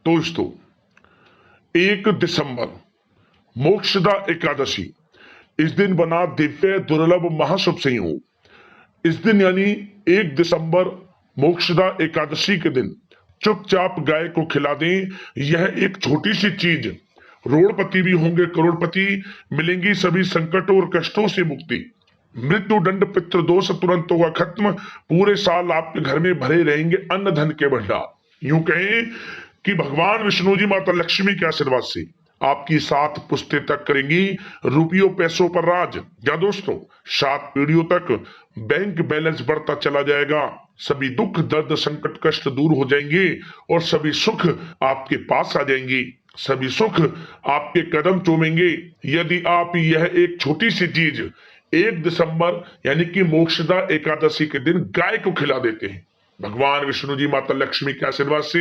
दोस्तों, 1 दिसंबर मोक्षदा एकादशी, इस दिन बना दिव्य दुर्लभ महाशुभ संयोग। इस दिन यानी 1 दिसंबर मोक्षदा एकादशी के दिन चुपचाप गाय को खिला दें। यह एक छोटी सी चीज, रोड़पति भी होंगे करोड़पति, मिलेंगी सभी संकटों और कष्टों से मुक्ति, मृत्यु दंड पितृ दोष तुरंत होगा खत्म, पूरे साल आपके घर में भरे रहेंगे अन्न धन के भंडार। यूं कहें कि भगवान विष्णु जी माता लक्ष्मी के आशीर्वाद से आपकी 7 पुश्ते तक करेंगी रुपयों पैसों पर राज। या दोस्तों, 7 पीढ़ियों तक बैंक बैलेंस बढ़ता चला जाएगा, सभी दुख दर्द संकट कष्ट दूर हो जाएंगे और सभी सुख आपके पास आ जाएंगे, सभी सुख आपके कदम चूमेंगे यदि आप यह एक छोटी सी चीज 1 दिसंबर यानी कि मोक्षदा एकादशी के दिन गाय को खिला देते हैं। भगवान विष्णु जी माता लक्ष्मी के आशीर्वाद से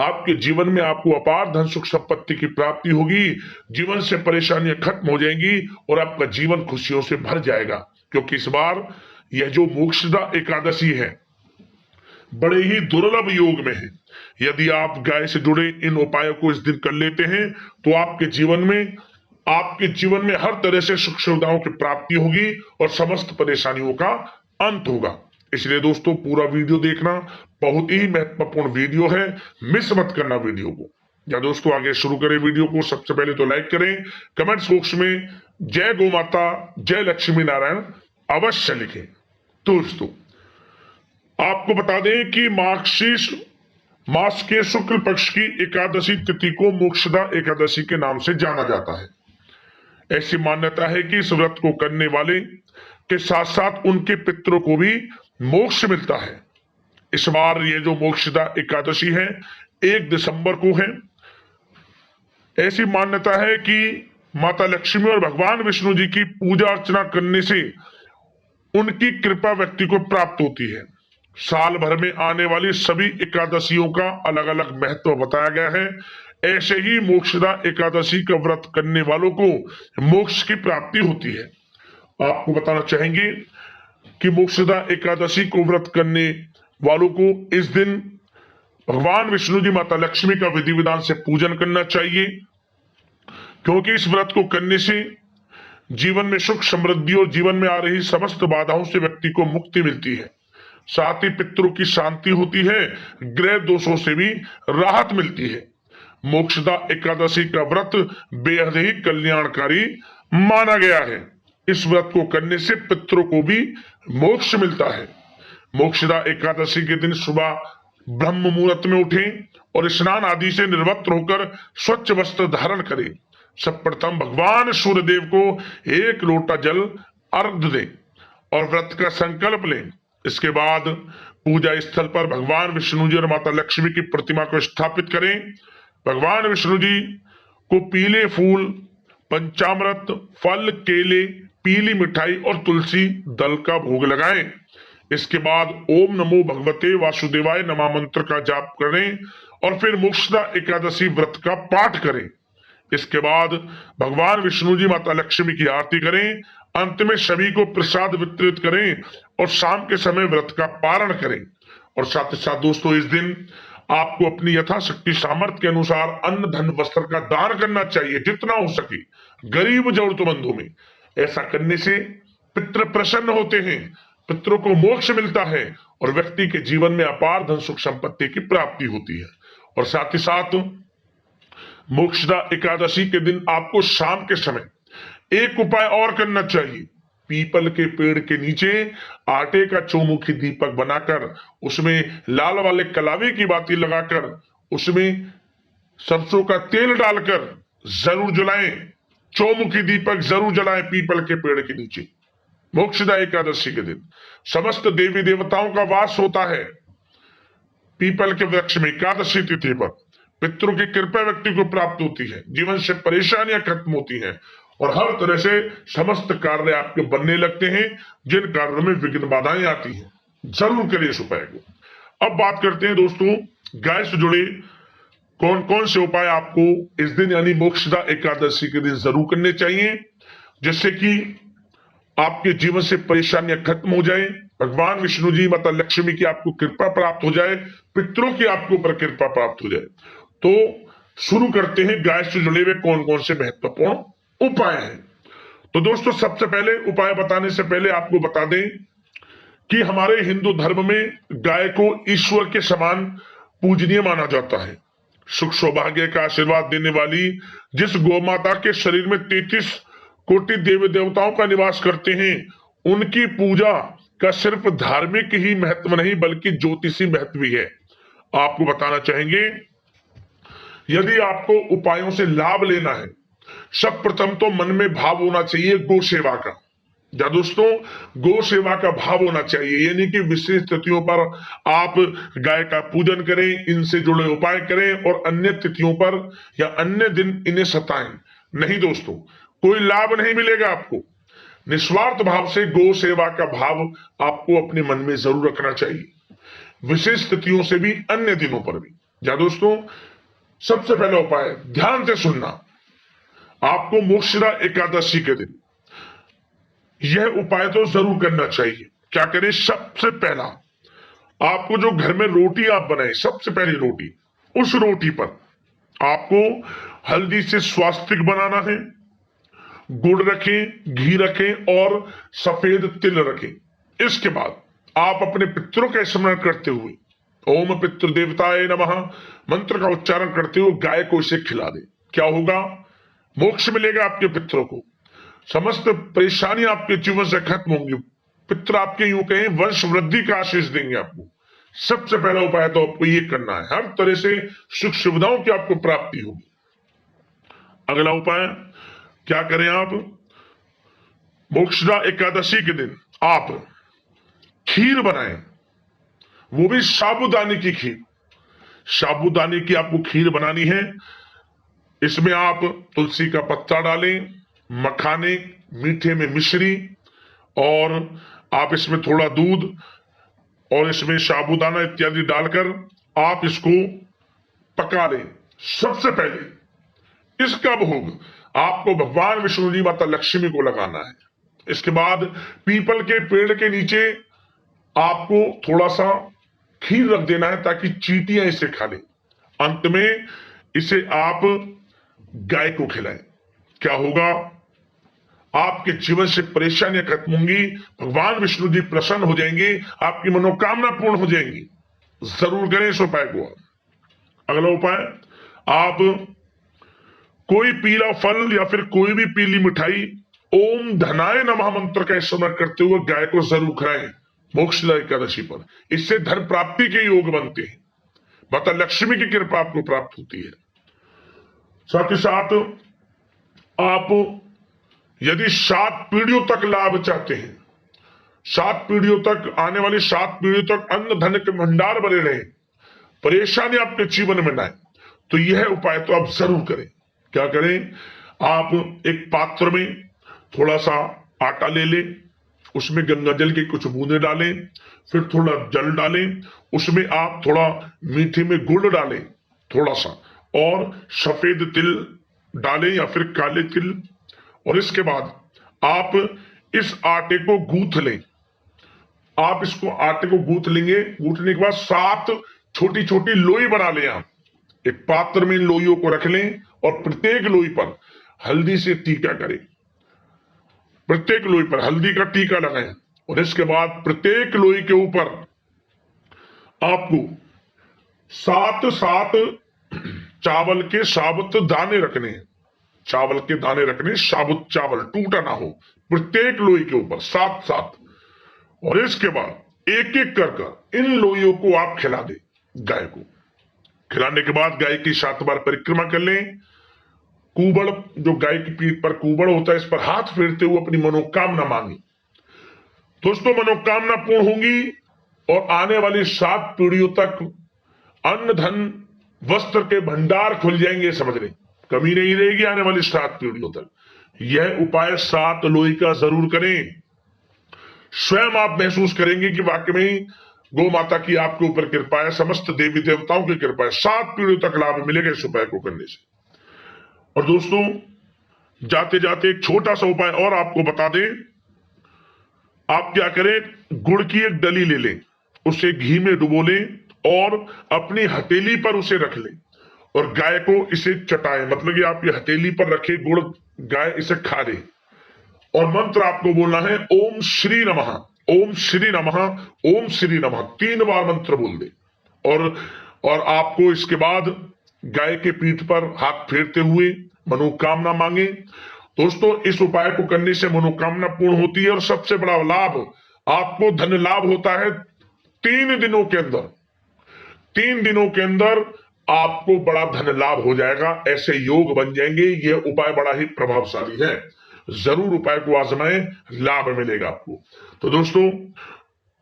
आपके जीवन में आपको अपार धन सुख संपत्ति की प्राप्ति होगी, जीवन से परेशानियां खत्म हो जाएंगी और आपका जीवन खुशियों से भर जाएगा। क्योंकि इस बार यह जो मोक्षदा एकादशी है बड़े ही दुर्लभ योग में है। यदि आप गाय से जुड़े इन उपायों को इस दिन कर लेते हैं तो आपके जीवन में हर तरह से सुख सुविधाओं की प्राप्ति होगी और समस्त परेशानियों का अंत होगा। इसलिए दोस्तों, पूरा वीडियो देखना, बहुत ही महत्वपूर्ण वीडियो है, मिस मत करना वीडियो को। या दोस्तों, आगे शुरू करें वीडियो को। सबसे पहले तो लाइक करें, कमेंट्स बॉक्स में जय गौ माता जय लक्ष्मी नारायण अवश्य लिखें। दोस्तों, आपको बता दें कि मार्गशीर्ष मास के शुक्ल पक्ष की एकादशी तिथि को मोक्षदा एकादशी के नाम से जाना जाता है। ऐसी मान्यता है कि इस व्रत को करने वाले के साथ साथ उनके पितरों को भी मोक्ष मिलता है। इस बार ये जो मोक्षदा एकादशी है 1 दिसंबर को है। ऐसी मान्यता है कि माता लक्ष्मी और भगवान विष्णु जी की पूजा अर्चना करने से उनकी कृपा व्यक्ति को प्राप्त होती है। साल भर में आने वाली सभी एकादशियों का अलग अलग महत्व बताया गया है। ऐसे ही मोक्षदा एकादशी का व्रत करने वालों को मोक्ष की प्राप्ति होती है। आपको बताना चाहेंगे कि मोक्षदा एकादशी को व्रत करने वालों को इस दिन भगवान विष्णु जी माता लक्ष्मी का विधि विधान से पूजन करना चाहिए, क्योंकि इस व्रत को करने से जीवन में सुख समृद्धि और जीवन में आ रही समस्त बाधाओं से व्यक्ति को मुक्ति मिलती है। साथ ही पितरों की शांति होती है, ग्रह दोषों से भी राहत मिलती है। मोक्षदा एकादशी का व्रत बेहद ही कल्याणकारी माना गया है। इस व्रत को करने से पितरों को भी मोक्ष मिलता है। मोक्षदा एकादशी के दिन सुबह ब्रह्म मुहूर्त में उठें और स्नान आदि से निर्वस्त्र होकर स्वच्छ वस्त्र धारण करें। सर्वप्रथम भगवान सूर्यदेव को 1 लोटा जल अर्घ दें और व्रत का संकल्प लें। इसके बाद पूजा स्थल पर भगवान विष्णु जी और माता लक्ष्मी की प्रतिमा को स्थापित करें। भगवान विष्णु जी को पीले फूल, पंचामृत, फल, केले, पीली मिठाई और तुलसी दल का भोग लगाएं। इसके बाद ओम नमो भगवते वासुदेवाय नमः मंत्र का जाप करें और फिर मोक्षदा एकादशी व्रत का पाठ करें। इसके बाद भगवान विष्णु जी माता लक्ष्मी की आरती करें। अंत में सभी को प्रसाद वितरित करें और शाम के समय व्रत का पारण करें। और साथ ही साथ दोस्तों, इस दिन आपको अपनी यथाशक्ति सामर्थ्य के अनुसार अन्न धन वस्त्र का दान करना चाहिए, जितना हो सके गरीब जरूरतमंदों में। ऐसा करने से पितृ प्रसन्न होते हैं, पितरों को मोक्ष मिलता है और व्यक्ति के जीवन में अपार धन सुख संपत्ति की प्राप्ति होती है। और साथ ही साथ मोक्षदा एकादशी के दिन आपको शाम के समय एक उपाय और करना चाहिए। पीपल के पेड़ के नीचे आटे का चौमुखी दीपक बनाकर उसमें लाल वाले कलावे की बाती लगाकर उसमें सरसों का तेल डालकर जरूर जलाएं। चौमुखी दीपक जरूर जलाएं पीपल के पेड़ के नीचे। मोक्षदा एकादशी के दिन समस्त देवी देवताओं का वास होता है पीपल के वृक्ष में। एकादशी तिथि पर पितरों की कृपा व्यक्ति को प्राप्त होती है, जीवन से परेशानियां खत्म होती हैं और हर तरह से समस्त कार्य आपके बनने लगते हैं। जिन कार्यों में विघ्न बाधाएं आती हैं, जरूर करिए इस उपाय को। अब बात करते हैं दोस्तों, गाय से जुड़े कौन कौन से उपाय आपको इस दिन यानी मोक्षदा एकादशी के दिन जरूर करने चाहिए, जिससे कि आपके जीवन से परेशानियां खत्म हो जाए, भगवान विष्णु जी माता लक्ष्मी की आपको कृपा प्राप्त हो जाए, पितरों की आपके ऊपर कृपा प्राप्त हो जाए। तो शुरू करते हैं गाय से जुड़े हुए कौन कौन से महत्वपूर्ण उपाय हैं। तो दोस्तों, सबसे पहले उपाय बताने से पहले आपको बता दें कि हमारे हिंदू धर्म में गाय को ईश्वर के समान पूजनीय माना जाता है। सुख सौभाग्य का आशीर्वाद देने वाली जिस गौ माता के शरीर में 33 कोटि देवी देवताओं का निवास करते हैं, उनकी पूजा का सिर्फ धार्मिक ही महत्व नहीं बल्कि ज्योतिषी महत्व भी है। आपको बताना चाहेंगे, यदि आपको उपायों से लाभ लेना है, सब प्रथम तो मन में भाव होना चाहिए गौ सेवा का। या दोस्तों, गौ सेवा का भाव होना चाहिए, यानी कि विशेष तिथियों पर आप गाय का पूजन करें, इनसे जुड़े उपाय करें और अन्य तिथियों पर या अन्य दिन इन्हें सताएं नहीं। दोस्तों, कोई लाभ नहीं मिलेगा आपको। निस्वार्थ भाव से गौ सेवा का भाव आपको अपने मन में जरूर रखना चाहिए, विशेष तिथियों से भी, अन्य दिनों पर भी। या दोस्तों, सबसे पहला उपाय ध्यान से सुनना, आपको मोक्षदा एकादशी के दिन यह उपाय तो जरूर करना चाहिए। क्या करें? सबसे पहला, आपको जो घर में रोटी आप बनाए, सबसे पहली रोटी, उस रोटी पर आपको हल्दी से स्वास्तिक बनाना है, गुड़ रखें, घी रखें और सफेद तिल रखें। इसके बाद आप अपने पितरों का स्मरण करते हुए ओम पितृ देवताय नमः मंत्र का उच्चारण करते हुए गाय को इसे खिला दे। क्या होगा? मोक्ष मिलेगा आपके पितरों को, समस्त परेशानी आपके जीवन से खत्म होंगी। पितर आपके यूं कहें वंश वृद्धि का आशीष देंगे आपको। सबसे पहला उपाय तो आपको ये करना है, हर तरह से सुख सुविधाओं की आपको प्राप्ति होगी। अगला उपाय क्या करें? आप मोक्षदा एकादशी के दिन आप खीर बनाएं, वो भी साबूदाने की खीर। साबूदाने की आपको खीर बनानी है। इसमें आप तुलसी का पत्ता डालें, मखाने, मीठे में मिश्री, और आप इसमें थोड़ा दूध और इसमें साबूदाना इत्यादि डालकर आप इसको पका लें। सबसे पहले इसका भोग आपको भगवान विष्णु जी माता लक्ष्मी को लगाना है। इसके बाद पीपल के पेड़ के नीचे आपको थोड़ा सा खीर रख देना है ताकि चींटियां इसे खा लें। अंत में इसे आप गाय को खिलाएं। क्या होगा? आपके जीवन से परेशानियां खत्म होंगी, भगवान विष्णु जी प्रसन्न हो जाएंगे, आपकी मनोकामना पूर्ण हो जाएंगी। जरूर करें इस उपाय को। अगला उपाय, आप कोई पीला फल या फिर कोई भी पीली मिठाई ओम धनाय नमः मंत्र का स्मरण करते हुए गाय को जरूर खिलाएं मोक्षदा एकादशी पर। इससे धन प्राप्ति के योग बनते हैं, माता लक्ष्मी की कृपा आपको प्राप्त होती है। साथ ही साथ आप यदि 7 पीढ़ियों तक लाभ चाहते हैं, 7 पीढ़ियों तक, आने वाली 7 पीढ़ियों तक अन्न धन के भंडार बने रहे, परेशानी आपके जीवन में ना आए, तो यह उपाय तो आप जरूर करें। क्या करें? आप एक पात्र में थोड़ा सा आटा ले लें, उसमें गंगा जल की कुछ बूंदे डालें, फिर थोड़ा जल डालें, उसमें आप थोड़ा मीठे में गुड़ डालें थोड़ा सा, और सफेद तिल डालें या फिर काले तिल, और इसके बाद आप इस आटे को गूंथ लें। आप इसको आटे को गूंथ लेंगे, गूंथने के बाद 7 छोटी छोटी लोई बना लें। आप एक पात्र में इन लोइयों को रख लें और प्रत्येक लोई पर हल्दी से टीका करें, प्रत्येक लोई पर हल्दी का टीका लगाएं, और इसके बाद प्रत्येक लोई के ऊपर आपको 7 चावल के साबुत दाने रखने हैं। चावल के दाने रखने, साबुत चावल, टूटा ना हो, प्रत्येक लोई के ऊपर 7। और इसके बाद एक एक कर इन लोइयों को आप खिला दें गाय को। खिलाने के बाद गाय की 7 बार परिक्रमा कर लें। कुबड़, जो गाय की पीठ पर कुबड़ होता है, इस पर हाथ फेरते हुए अपनी मनोकामना मांगी। दोस्तों, मनोकामना पूर्ण होंगी और आने वाली 7 पीढ़ियों तक अन्न धन वस्त्र के भंडार खुल जाएंगे। समझ रहे, कमी नहीं रहेगी आने वाली 7 पीढ़ियों तक। यह उपाय 7 लोई का जरूर करें। स्वयं आप महसूस करेंगे कि वाकई में गौ माता की आपके ऊपर कृपा है, समस्त देवी देवताओं की कृपा है। 7 पीढ़ियों तक लाभ मिलेगा इस उपाय को करने से। और दोस्तों, जाते जाते एक छोटा सा उपाय और आपको बता दें। आप क्या करें? गुड़ की एक डली ले लें, उसे घी में डुबो लें और अपनी हथेली पर उसे रख लें, और गाय को इसे चटाएं, मतलब कि आप ये हथेली पर रखे गुड़, गाय इसे खा ले। और मंत्र आपको बोलना है ओम श्री नमः, ओम श्री नमः, ओम श्री नमः, 3 बार मंत्र बोल दे। और आपको इसके बाद गाय के पीठ पर हाथ फेरते हुए मनोकामना मांगे। दोस्तों, इस उपाय को करने से मनोकामना पूर्ण होती है और सबसे बड़ा लाभ, आपको धन लाभ होता है 3 दिनों के अंदर। 3 दिनों के अंदर आपको बड़ा धन लाभ हो जाएगा, ऐसे योग बन जाएंगे। यह उपाय बड़ा ही प्रभावशाली है, जरूर उपाय को आजमाएं, लाभ मिलेगा आपको। तो दोस्तों,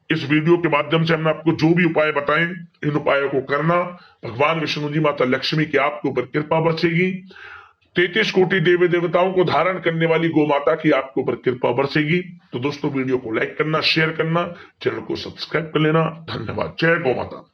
इस वीडियो के माध्यम से हमने आपको जो भी उपाय बताएं, इन उपायों को करना। भगवान विष्णु जी, माता लक्ष्मी की आपके ऊपर कृपा बरसेगी। 33 कोटि देवी देवताओं को धारण करने वाली गौ माता की आपके ऊपर कृपा बरसेगी। तो दोस्तों, वीडियो को लाइक करना, शेयर करना, चैनल को सब्सक्राइब कर लेना। धन्यवाद। जय गौ माता।